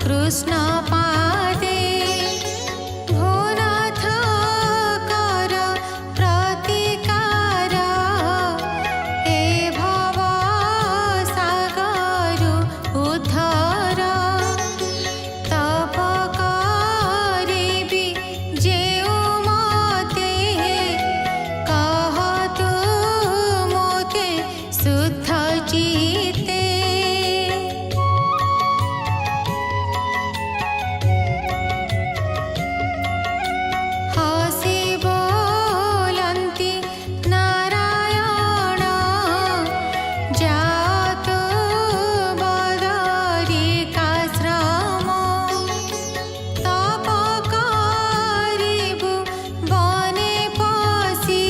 कृष्ण पादे भोनाथ कर प्रतिकार ए भव सागर उद्धार तप करिबि जेउ मते कह तू मोते शुद्ध चित्ते हसी बोलन्ति नारायण जातु बदरिकाश्रम तप करिबु बने पसि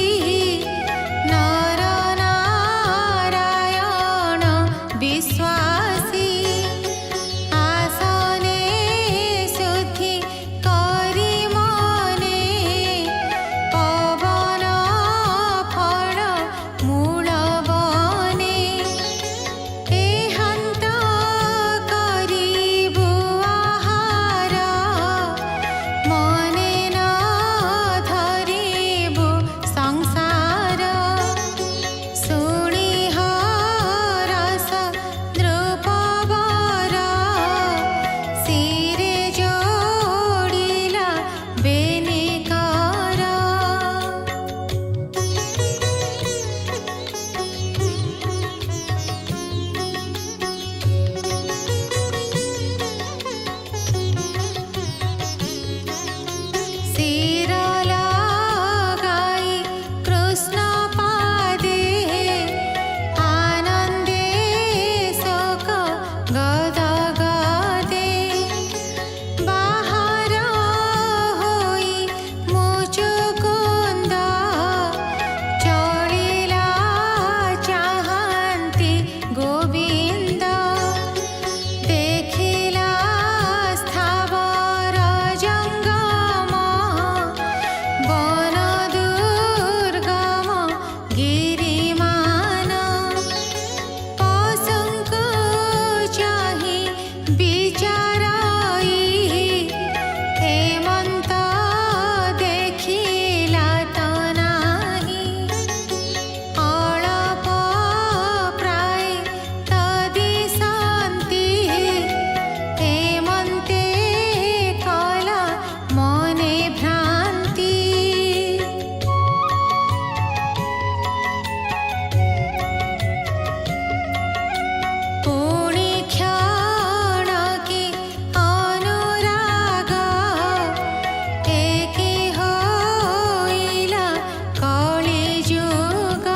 नर नारायण विश्वासी आसने शुद्धि करि मने पवन फल मूल बने एहन्त करिबु आहार मने न धरिबु संसार शुणि हरस द्रुपवर शिरे जोडिला बेनिकर शिर लगाई कृष्ण पादे आनन्दे शोक गदगदे बाहर होई मुचुकुन्द चलिला चाहन्ति गोविन्द देखिला स्थावर जङ्गम वन दुर्गम गिरिमान पशुଙ୍କୁ चाहि विचाराई हेमन्त देखिला त नाही अळप प्राय तदिशन्ति हेमन्ते कला मने भ्रान्ति पुणि क्षणके अनुराग एके होइला कलिजुग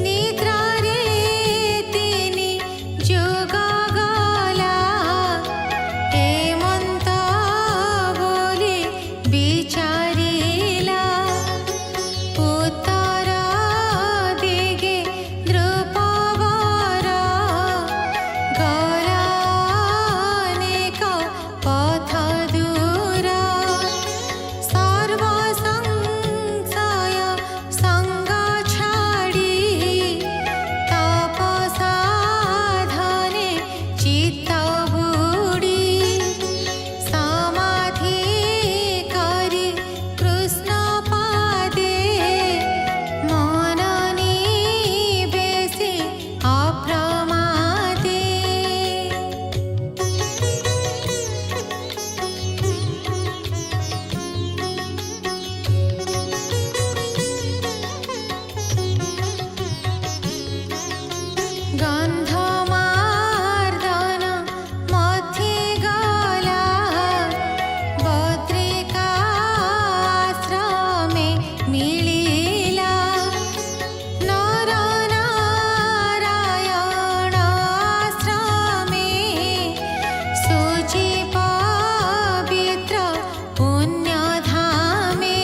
निद्रारे तिनी जुग गला हेमन्त बोली विचारिला उत्तर दिगे द्रुपवर गला अनेक पथ दूर सर्व संशय संग छाडी तप साधने चित्त बुडी समाधि करि कृष्ण पादे मन निवेशि अप्रमादे गन्धमार्दन मध्ये गला बद्रिकाश्रमे मिलिला नर नारायण आश्रमे शुचि पवित्र पुण्यधामे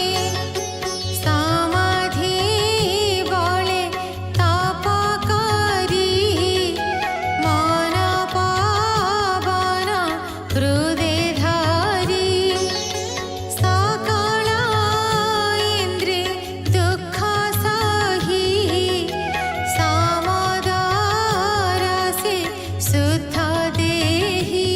समाधि बले तप करी मन पवन हृदय धरी सकल इंद्रिय दुख सही समदर से शुद्ध देही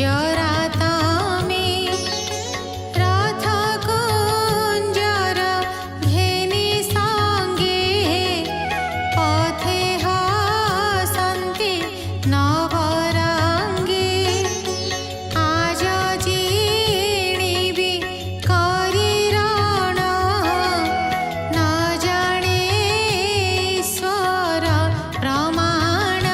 जराता में राथ कुंजर घेनी सांगे पथे हसन्ति नवरंगे आज जीणिबी करी रण न जाने ईश्वर प्रमाण।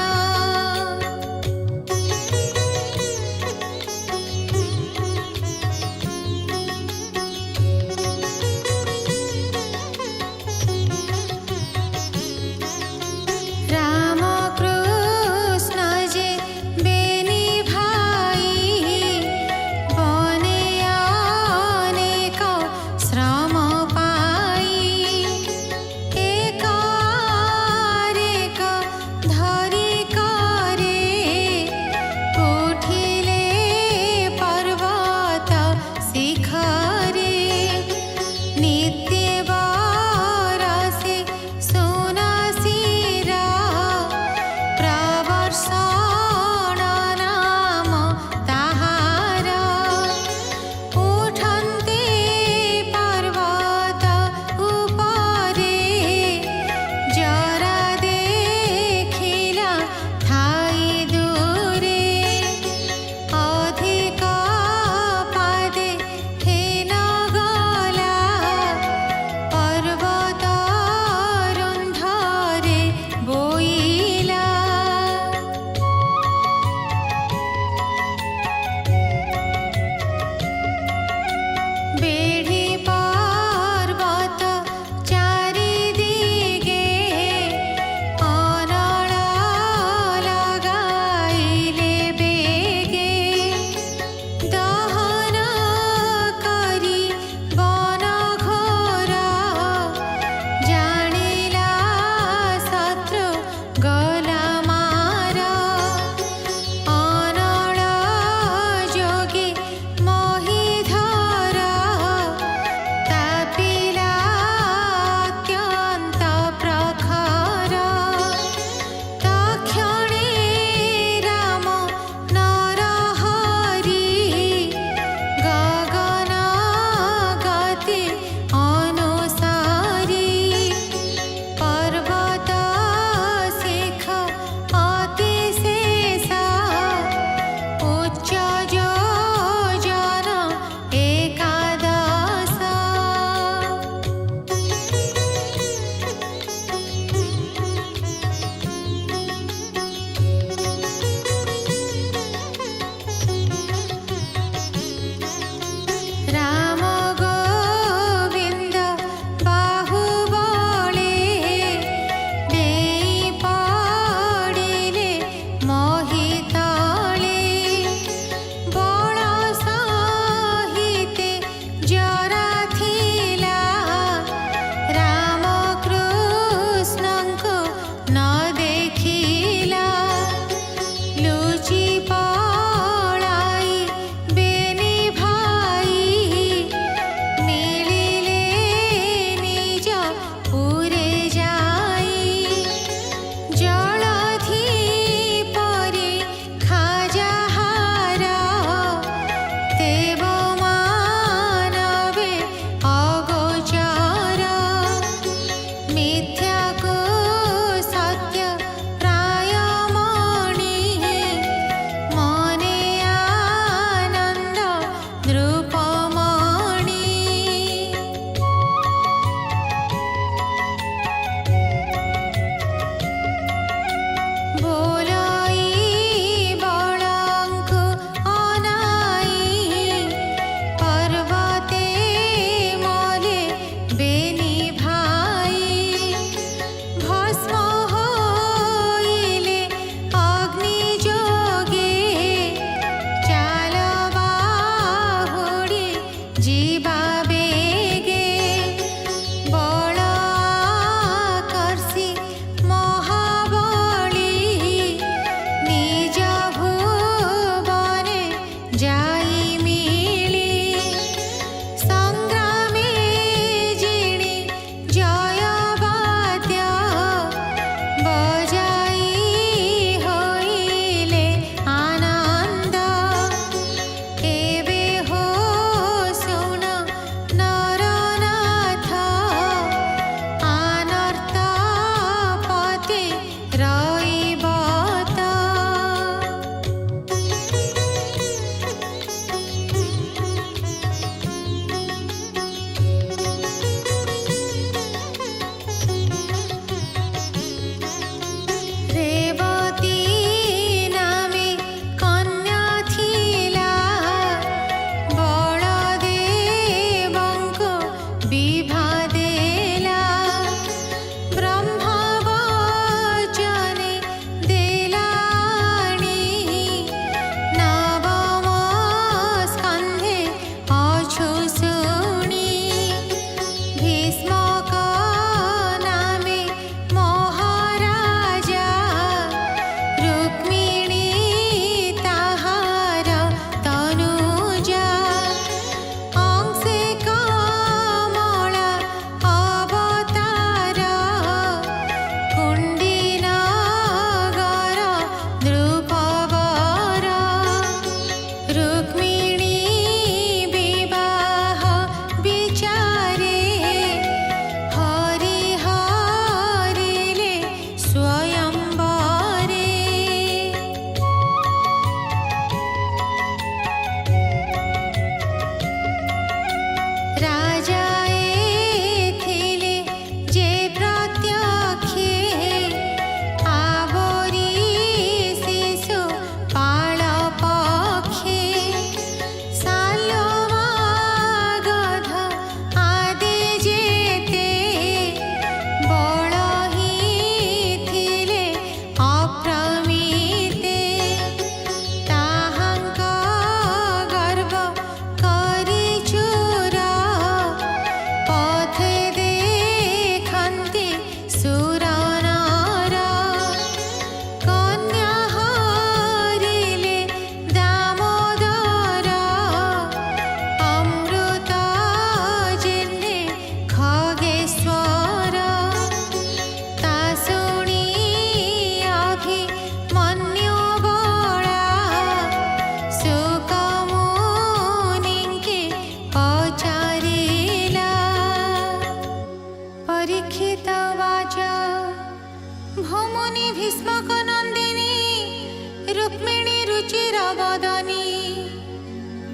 चिर बदनी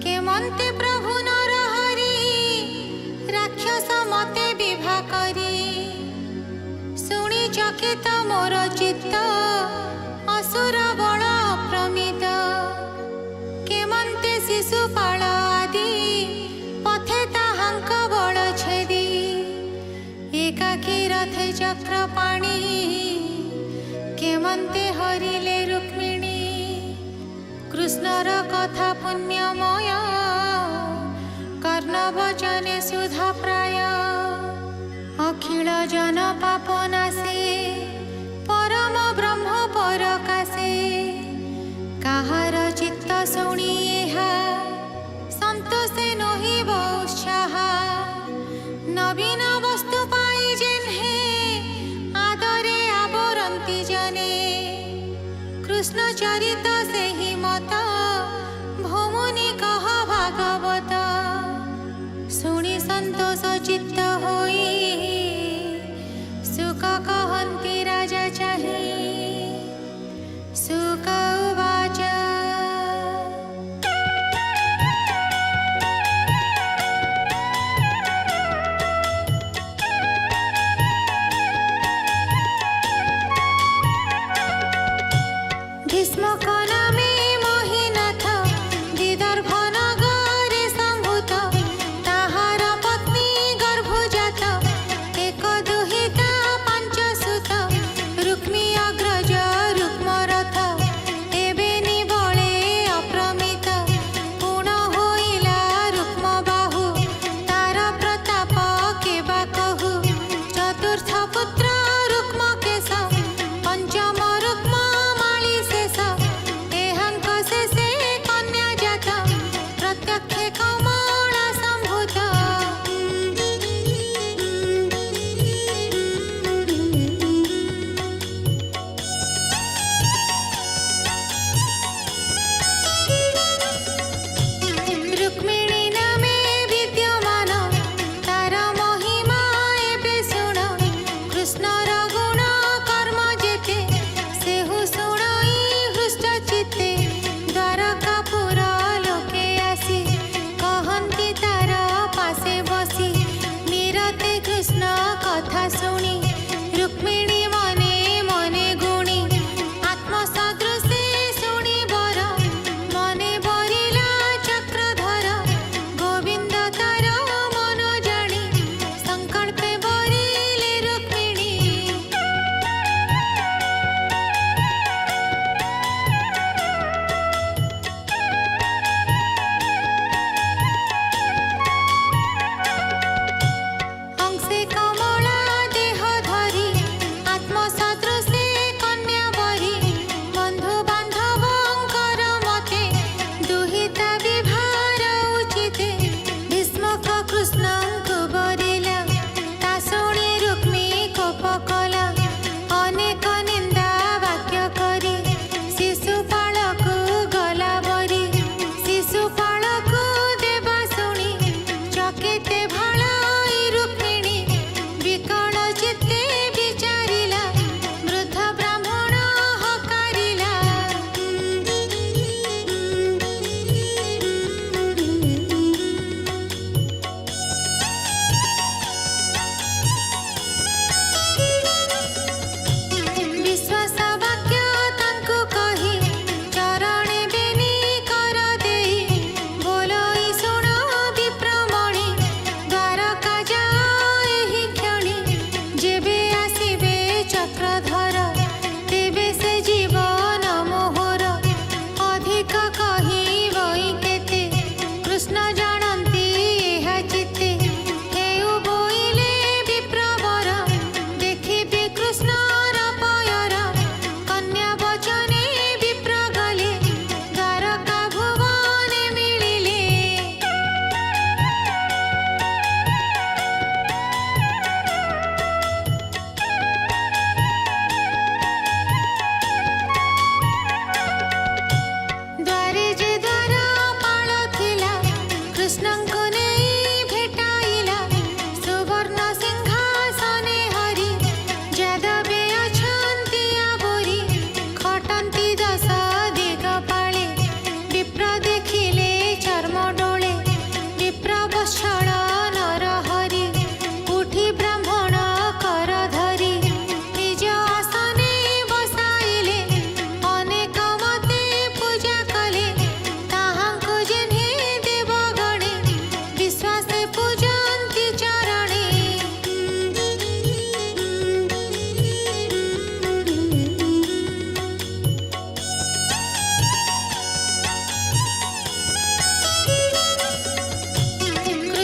केमंते प्रभु नरहरि राक्षस मते विभा करी शुणी चकित मोर चित्त असुर बल प्रमित केमंते शिशुपाल आदि पथे ताहांक बल छेदी एकाकी रथे चक्रपाणी केमंते हरिले रुक्मिणी कृष्णर कथा पुण्यमय कर्णवचने सुधा प्राय अखिल जन पाप नासे परम ब्रह्म परकाशे काहार चित्त शुणी एहा संतोषे नहिब उत्साह नवीन वस्तु पाई जेन्हे आदरे आवरंती जने कृष्ण चरित से ही मत भौमुनि कह भागवत शुणी संतोष चित्त होई सुख कहन्ति राजा चाहि सुख उवाच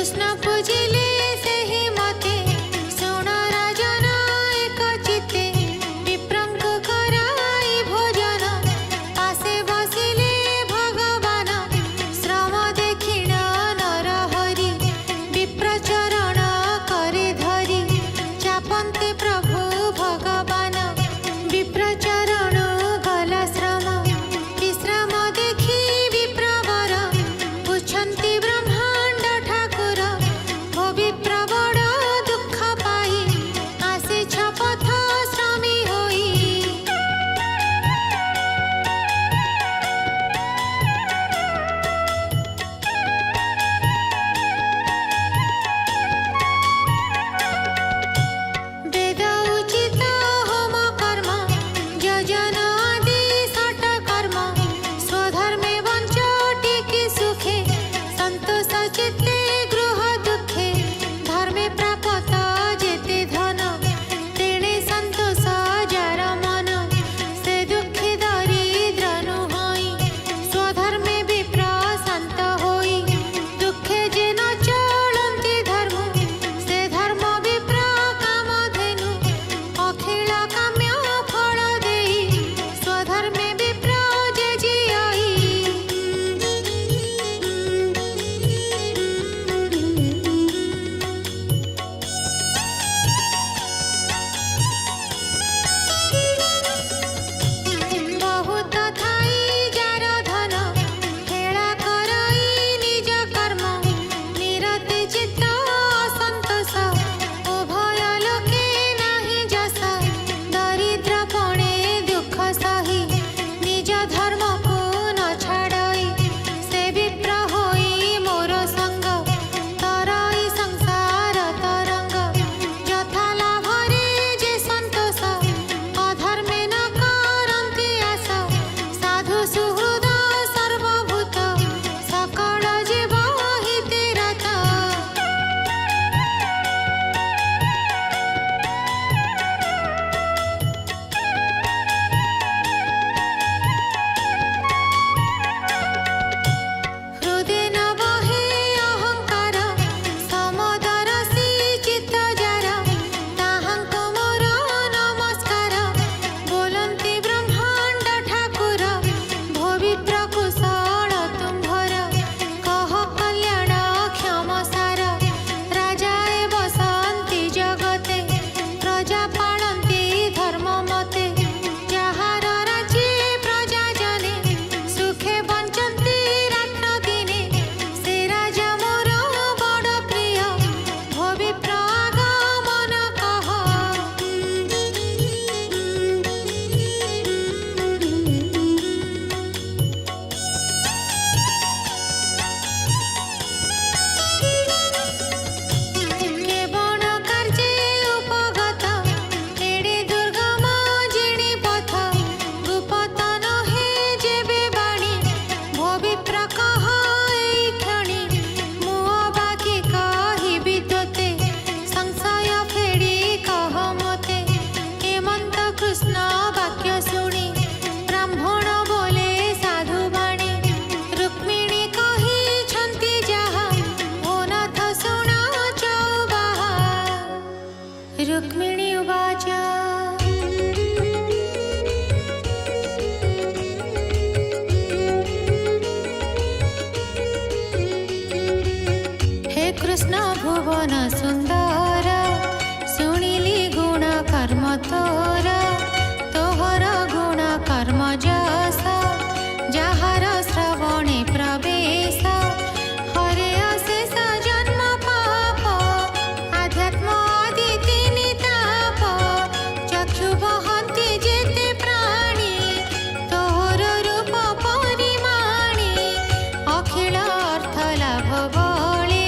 कृष्ण पूजिले सेहि मते शुण राजन एक चित्ते विप्रंक कराई भोजन पासे बसिले भगवान श्रम देखिण नर हरि विप्रचरण करे धरि चापन्ते प्रभु भगवान विप्रचरण गल श्रम विश्राम देखि विप्रवर पुछन्ति ब्रह्माण्ड ठाकुर भो विप्र बड़ दुख पाई आसे छपथ श्रमी होई वेद उचित होम कर्म यजन आदि षट कर्म स्वधर्मे वञ्चटिके सुखे सन्तोष चित्ते गृह दुःखे धर्मे प्राप्त जेते धन तेणे सन्तोष जार मन से दुःखे दरिद्र नुहई स्वधर्मे विप्र शान्त होई दुःखे जे न चलन्ति धर्म से धर्म विप्र कामधेनु अखिल काम्य फल देई स्वधर्मे विप्र जे जियई बहुत थाई जार धन हेला करई निज कर्म निरते चित्त असन्तोष उभय लोके नाही जस दरिद्र पणे दुःख सही निज धर्म को न छाड़ई से विप्र होई मोर संग तरई संसार तरंग यथा लाभरे जे सन्तोष अधर्मे न करन्ति आस साधु सुहृद सर्वभूत सकल जीव हिते रत हृदय न बहे अहंकार समदरसी चित्त जार ताहांक मोर नमस्कार बोलन्ति ब्रह्माण्ड ठाकुर भो विप्र कुशल तुम्भर कह कल्याण क्षम सार राजाए बसन्ति जगते प्रजा पालन्ति धर्म मते जाहार राज्ये प्रजा जने सुखे बञ्चन्ति रात्र दिने से राजा मोर बड़ प्रिय भो विप्र आगमन कह केवल कार्ये उपगत एड़े दुर्गम जिणी पथ गुपत नहे जेबे बाणी भो विप्र कह एई क्षणी मुह बाकी कहिबि तोते संशय फेड़ी कह मते हेमंत कृष्ण वाक्य शुणी ब्राह्मण बोले साधु बाणी रुक्मिणी कहिछन्ति जाहा ओ नाथ शुण चौबाहा रुक्मिणी उवाच हे कृष्ण भुवन सुंदर शुणिली गुण कर्म तोर तोहर गुण कर्म जस जाहार श्रवणे प्रवेश हरे अशेष जन्म पाप आध्यात्म आदि तीनि ताप चक्षु बहन्ति जेते प्राणी तोहर रूप परिमाणी अखिल अर्थ लाभ बळे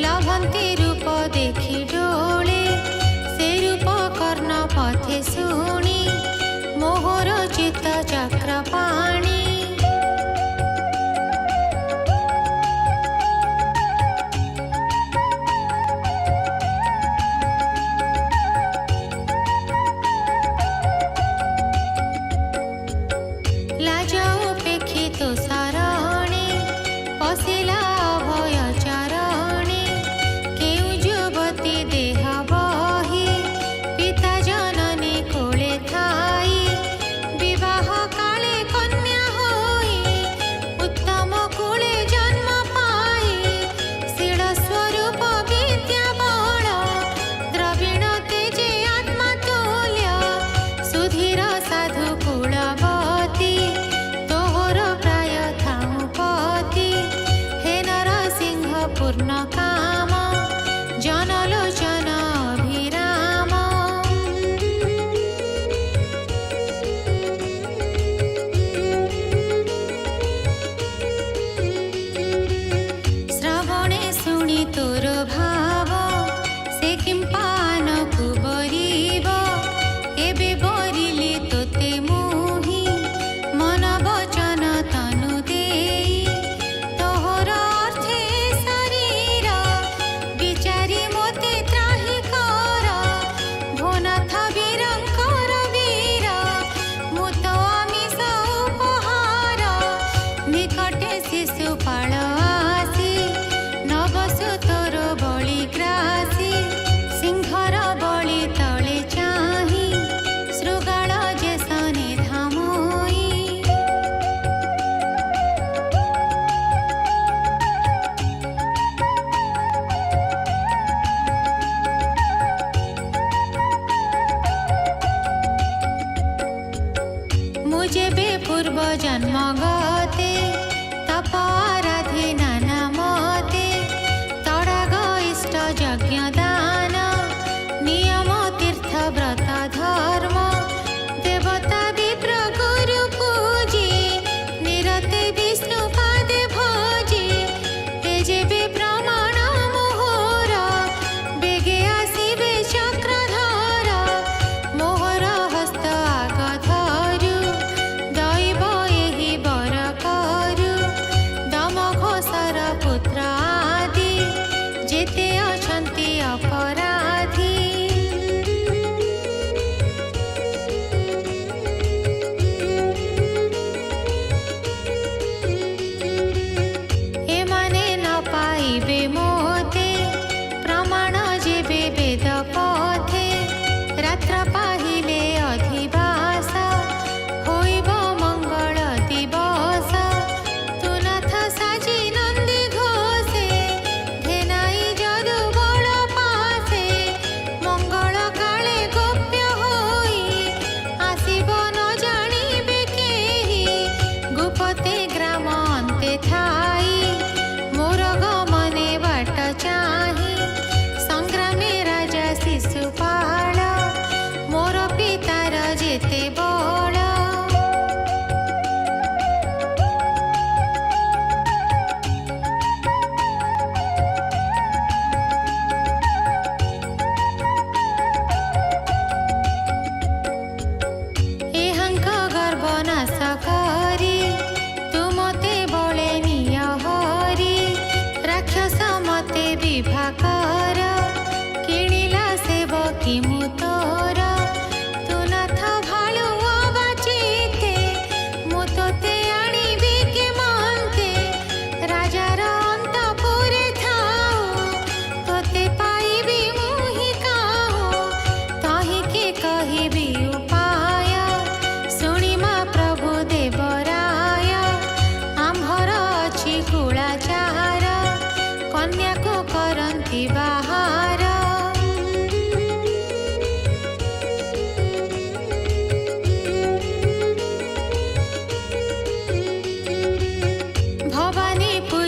लभन्ति रूप देखि डोळे से रूप कर्ण पथे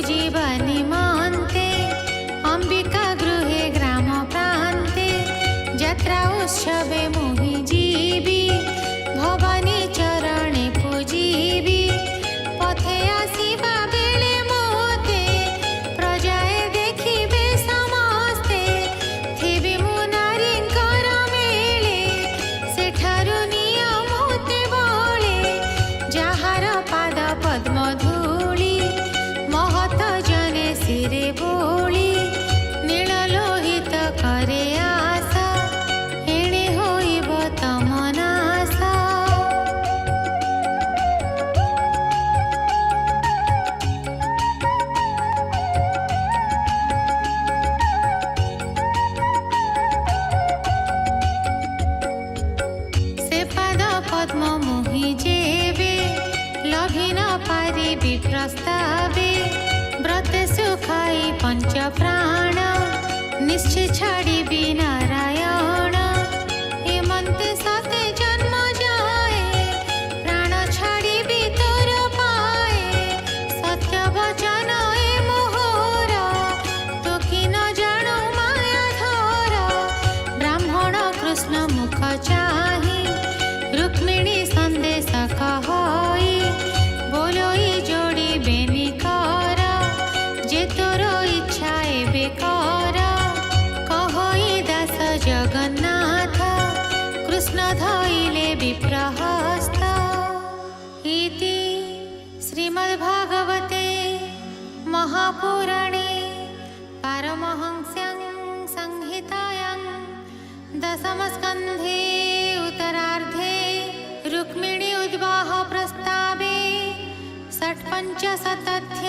पूजिबनिमन्ते अम्बिका गृहे ग्राम प्रान्ते यात्रा उत्सवे मुहि जीवी भवानी चरणे पूजिबी पथे आसिबा बेले मोते प्रजाए देखिबे समस्ते थिबि मु नारींकर मेले सेठारु नियमते बळे जाहार पाद पद्म धूଳି महत जने सिरे बोळी नील लोहित करे आशा एणे होइब तम नाशा। से पाद पद्म मुहि जेबे लभि न पारिबि प्रस्तावे व्रत सुखाई पंच प्राण निश्चय छाड़िबि नारायण हेमंते सते जन्म जाए प्राण छाड़िबि तोर पाए सत्य वचन ए मोहर तो कि न जानो माया धर ब्राह्मण कृष्ण मुख चाहि रुक्मिणी संदेश कहई बोलोई जोड़ी बेनी कर जे तोर इच्छा एबे कर कहई दास जगन्नाथ कृष्ण धइले विप्रहस्त इति श्रीमद्भागवते महापुराणे पारमहंस्यां संहितायां दशमस्कन्धे उत्तरार्धे रुक्मिणी उद्वाह प्रस्तावे षट्पञ्चशतोऽध्यायः।